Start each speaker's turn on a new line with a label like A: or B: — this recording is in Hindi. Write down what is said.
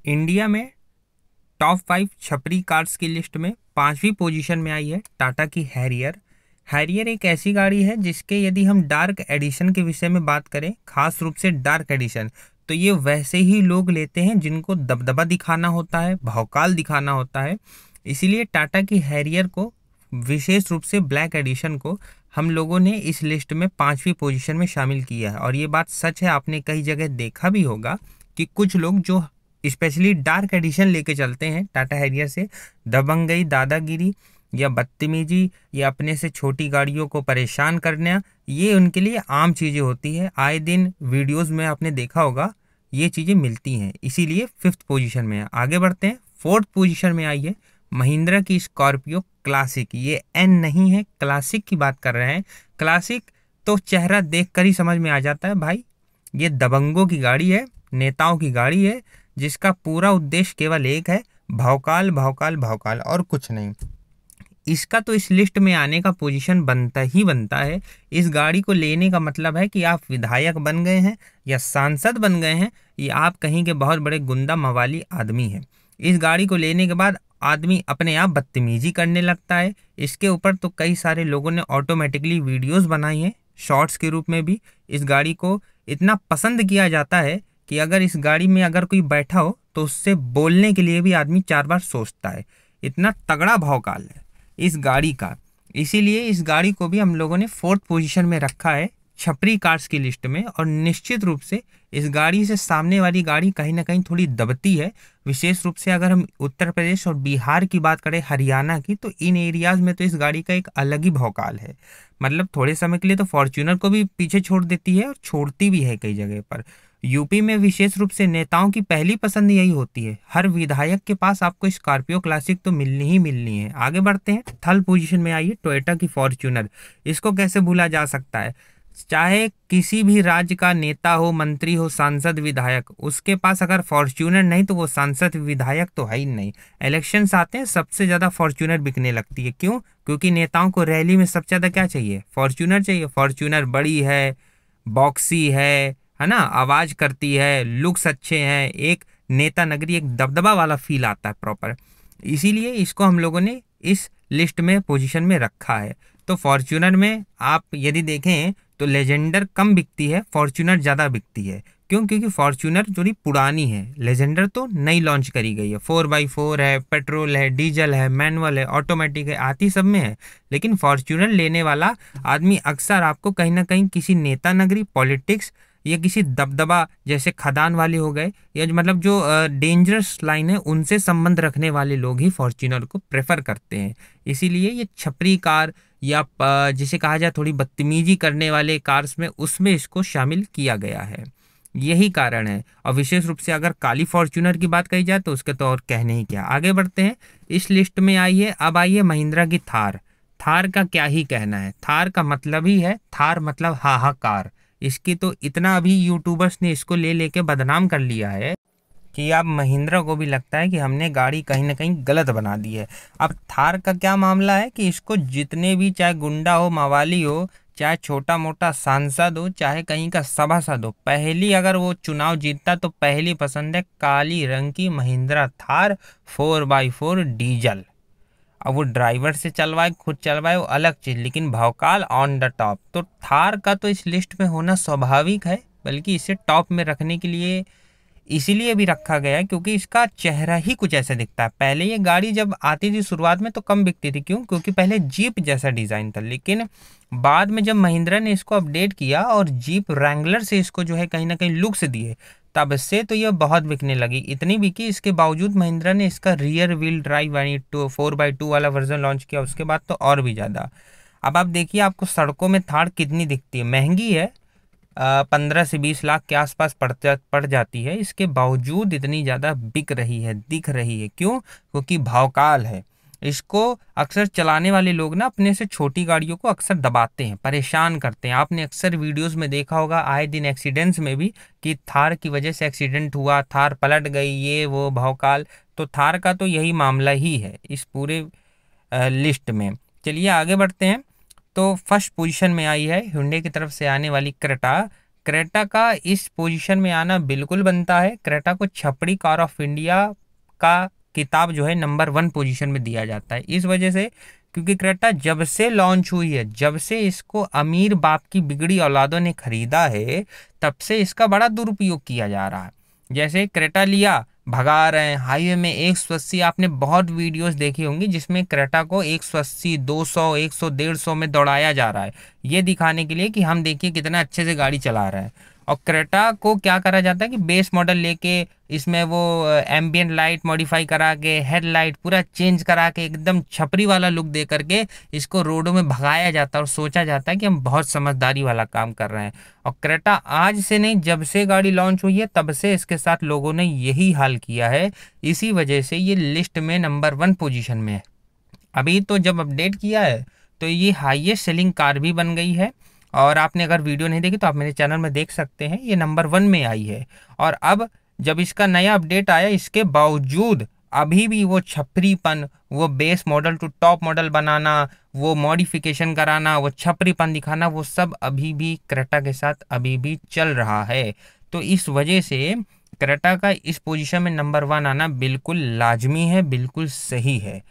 A: इंडिया में टॉप 5 छपरी कार्स की लिस्ट में 5वीं पोजीशन में आई है टाटा की हैरियर। हैरियर एक ऐसी गाड़ी है जिसके यदि हम डार्क एडिशन के विषय में बात करें, खास रूप से डार्क एडिशन, तो ये वैसे ही लोग लेते हैं जिनको दबदबा दिखाना होता है, भौकाल दिखाना होता है। इसीलिए टाटा की हैरियर को, विशेष रूप से ब्लैक एडिशन को, हम लोगों ने इस लिस्ट में 5वीं पोजीशन में शामिल किया है। और ये बात सच है, आपने कई जगह देखा भी होगा कि कुछ लोग जो स्पेशली डार्क एडिशन लेके चलते हैं टाटा हैरियर से, दबंगई, दादागिरी या बदतमीजी या अपने से छोटी गाड़ियों को परेशान करना, ये उनके लिए आम चीज़ें होती है। आए दिन वीडियोस में आपने देखा होगा ये चीज़ें मिलती हैं, इसीलिए 5th पोजीशन में है। आगे बढ़ते हैं, 4th पोजीशन में आई है महिंद्रा की स्कॉर्पियो क्लासिक। ये एन नहीं है, क्लासिक की बात कर रहे हैं। क्लासिक तो चेहरा देखकर ही समझ में आ जाता है भाई, ये दबंगों की गाड़ी है, नेताओं की गाड़ी है, जिसका पूरा उद्देश्य केवल एक है, भौकाल भौकाल भौकाल, और कुछ नहीं। इसका तो इस लिस्ट में आने का पोजीशन बनता ही बनता है। इस गाड़ी को लेने का मतलब है कि आप विधायक बन गए हैं या सांसद बन गए हैं, या आप कहीं के बहुत बड़े गुंडा मवाली आदमी हैं। इस गाड़ी को लेने के बाद आदमी अपने आप बदतमीजी करने लगता है। इसके ऊपर तो कई सारे लोगों ने ऑटोमेटिकली वीडियोस बनाई हैं, शॉर्ट्स के रूप में भी। इस गाड़ी को इतना पसंद किया जाता है कि अगर इस गाड़ी में अगर कोई बैठा हो तो उससे बोलने के लिए भी आदमी 4 बार सोचता है। इतना तगड़ा भौकाल है इस गाड़ी का। इसीलिए इस गाड़ी को भी हम लोगों ने 4th पोजीशन में रखा है छपरी कार्स की लिस्ट में। और निश्चित रूप से इस गाड़ी से सामने वाली गाड़ी कहीं ना कहीं थोड़ी दबती है। विशेष रूप से अगर हम उत्तर प्रदेश और बिहार की बात करें, हरियाणा की, तो इन एरियाज में तो इस गाड़ी का एक अलग ही भौकाल है। मतलब थोड़े समय के लिए तो फॉर्च्यूनर को भी पीछे छोड़ देती है और छोड़ती भी है कई जगह पर। यूपी में विशेष रूप से नेताओं की पहली पसंद यही होती है, हर विधायक के पास आपको स्कॉर्पियो क्लासिक तो मिलनी ही मिलनी है। आगे बढ़ते हैं, 3rd पोजीशन में आई है टोयोटा की फॉर्च्यूनर। इसको कैसे भूला जा सकता है। चाहे किसी भी राज्य का नेता हो, मंत्री हो, सांसद, विधायक, उसके पास अगर फॉर्च्यूनर नहीं तो वो सांसद विधायक तो है ही नहीं। इलेक्शंस आते हैं, सबसे ज़्यादा फॉर्च्यूनर बिकने लगती है। क्यों? क्योंकि नेताओं को रैली में सबसे ज़्यादा क्या चाहिए? फॉर्च्यूनर चाहिए। फॉर्च्यूनर बड़ी है, बॉक्सी है ना, आवाज करती है, लुक्स अच्छे हैं, एक नेता नगरी, एक दबदबा वाला फील आता है प्रॉपर। इसीलिए इसको हम लोगों ने इस लिस्ट में पोजीशन में रखा है। तो फॉर्च्यूनर में आप यदि देखें तो लेजेंडर कम बिकती है, फॉर्च्यूनर ज़्यादा बिकती है। क्यों? क्योंकि फॉर्च्यूनर थोड़ी पुरानी है, लेजेंडर तो नई लॉन्च करी गई है। 4x4 है, पेट्रोल है, डीजल है, मैनुअल है, ऑटोमेटिक है, आती सब में है। लेकिन फॉर्च्यूनर लेने वाला आदमी अक्सर आपको कहीं ना कहीं किसी नेता नगरी, पॉलिटिक्स या किसी दबदबा, जैसे खदान वाले हो गए, या मतलब जो डेंजरस लाइन है, उनसे संबंध रखने वाले लोग ही फॉर्च्यूनर को प्रेफर करते हैं। इसीलिए ये छपरी कार या जिसे कहा जाए थोड़ी बदतमीजी करने वाले कार्स में, उसमें इसको शामिल किया गया है। यही कारण है। और विशेष रूप से अगर काली फॉर्च्यूनर की बात कही जाए तो उसके तो और कहने ही क्या। आगे बढ़ते हैं, इस लिस्ट में आई है, अब आई है महिंद्रा की थार। थार का क्या ही कहना है, थार का मतलब ही है, थार मतलब हाहाकार। इसकी तो इतना अभी यूट्यूबर्स ने इसको ले लेके बदनाम कर लिया है कि अब महिंद्रा को भी लगता है कि हमने गाड़ी कहीं ना कहीं गलत बना दी है। अब थार का क्या मामला है कि इसको जितने भी, चाहे गुंडा हो, मवाली हो, चाहे छोटा मोटा सांसद हो, चाहे कहीं का सभासद हो, पहली अगर वो चुनाव जीतता तो पहली पसंद है काली रंग की महिंद्रा थार 4x4 डीजल। अब वो ड्राइवर से चलवाए, खुद चलवाए, वो अलग चीज़, लेकिन भौकाल ऑन द टॉप। तो थार का तो इस लिस्ट में होना स्वाभाविक है, बल्कि इसे टॉप में रखने के लिए इसीलिए भी रखा गया है क्योंकि इसका चेहरा ही कुछ ऐसा दिखता है। पहले ये गाड़ी जब आती थी शुरुआत में तो कम बिकती थी। क्यों? क्योंकि पहले जीप जैसा डिज़ाइन था, लेकिन बाद में जब महिंद्रा ने इसको अपडेट किया और जीप रैंगलर से इसको जो है कहीं ना कहीं लुक्स दिए, तब से तो ये बहुत बिकने लगी। इतनी बिकी, इसके बावजूद महिंद्रा ने इसका रियर व्हील ड्राइव यानी 4x2 वाला वर्जन लॉन्च किया, उसके बाद तो और भी ज़्यादा। अब आप देखिए आपको सड़कों में थार कितनी दिखती है, महंगी है, 15 से 20 लाख के आसपास पड़ जाती है, इसके बावजूद इतनी ज़्यादा बिक रही है, दिख रही है। क्यों? क्योंकि भौकाल है। इसको अक्सर चलाने वाले लोग ना अपने से छोटी गाड़ियों को अक्सर दबाते हैं, परेशान करते हैं। आपने अक्सर वीडियोस में देखा होगा, आए दिन एक्सीडेंट्स में भी, कि थार की वजह से एक्सीडेंट हुआ, थार पलट गई, ये वो भौकाल। तो थार का तो यही मामला ही है इस पूरे लिस्ट में। चलिए आगे बढ़ते हैं। तो फर्स्ट पोजीशन में आई है हुंडई की तरफ से आने वाली क्रेटा। क्रेटा का इस पोजीशन में आना बिल्कुल बनता है। क्रेटा को छपरी कार ऑफ इंडिया का किताब जो है नंबर 1 पोजीशन में दिया जाता है, इस वजह से क्योंकि क्रेटा जब से लॉन्च हुई है, जब से इसको अमीर बाप की बिगड़ी औलादों ने खरीदा है, तब से इसका बड़ा दुरुपयोग किया जा रहा है। जैसे क्रेटा लिया, भगा रहे हैं हाईवे में 180, आपने बहुत वीडियोस देखी होंगी जिसमें क्रेटा को 180, 200, 100, 150 में दौड़ाया जा रहा है, ये दिखाने के लिए कि हम देखिए कितना अच्छे से गाड़ी चला रहे हैं। और क्रेटा को क्या करा जाता है कि बेस मॉडल लेके इसमें वो एम्बियंट लाइट मॉडिफाई करा के, हेडलाइट पूरा चेंज करा के, एकदम छपरी वाला लुक दे करके इसको रोडों में भगाया जाता है और सोचा जाता है कि हम बहुत समझदारी वाला काम कर रहे हैं। और क्रेटा आज से नहीं, जब से गाड़ी लॉन्च हुई है तब से इसके साथ लोगों ने यही हाल किया है, इसी वजह से ये लिस्ट में नंबर 1 पोजीशन में है। अभी तो जब अपडेट किया है तो ये हाईएस्ट सेलिंग कार भी बन गई है। और आपने अगर वीडियो नहीं देखी तो आप मेरे चैनल में देख सकते हैं, ये नंबर 1 में आई है। और अब जब इसका नया अपडेट आया, इसके बावजूद अभी भी वो छपरीपन, वो base model to top model बनाना, वो मॉडिफिकेशन कराना, वो छपरीपन दिखाना, वो सब अभी भी क्रेटा के साथ अभी भी चल रहा है। तो इस वजह से क्रेटा का इस पोजीशन में नंबर 1 आना बिल्कुल लाजमी है, बिल्कुल सही है।